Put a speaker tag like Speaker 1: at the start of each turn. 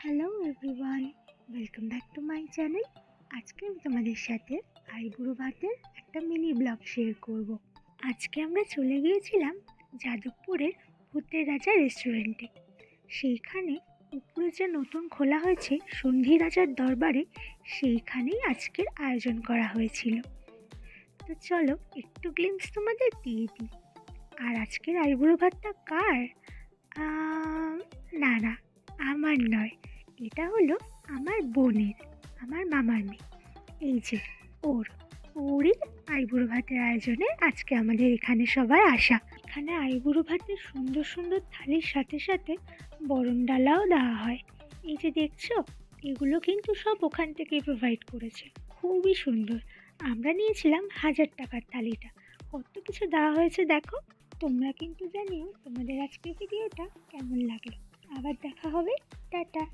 Speaker 1: Hello everyone, welcome back to my channel. আজকে আমি তোমাদের সাথে আইবুড়ো ভাতের একটা মিনি ব্লগ শেয়ার করব। আজকে আমরা চলে গিয়েছিলাম যাদবপুরের ভূতের রাজা রেস্টুরেন্টে। সেইখানে উপরে যে নতুন খোলা হয়েছে সন্ধি রাজার দরবারে, সেইখানেই আজকের আয়োজন করা হয়েছিল। তো চলো একটু গ্লিম্পস তোমাদের দিয়ে দিই। আর আজকের আইবুড়ো ভাতটা কার? না না, আমার নয়, এটা হলো আমার বোনের, আমার মামার মেয়ে। এই যে ওরই আইবুড়ো ভাতের আয়োজনে আজকে আমাদের এখানে সবার আসা। এখানে আইবুড়ো ভাতের সুন্দর সুন্দর থালির সাথে সাথে বরণ ডালাও দেওয়া হয়। এই যে দেখছো, এগুলো কিন্তু সব ওখান থেকেই প্রোভাইড করেছে, খুবই সুন্দর। আমরা নিয়েছিলাম 1000 টাকার থালিটা। কত কিছু দেওয়া হয়েছে দেখো। তোমরা কিন্তু জানিও তোমাদের আজকের ভিডিওটা কেমন লাগলো। আবার দেখা হবে। টাটা।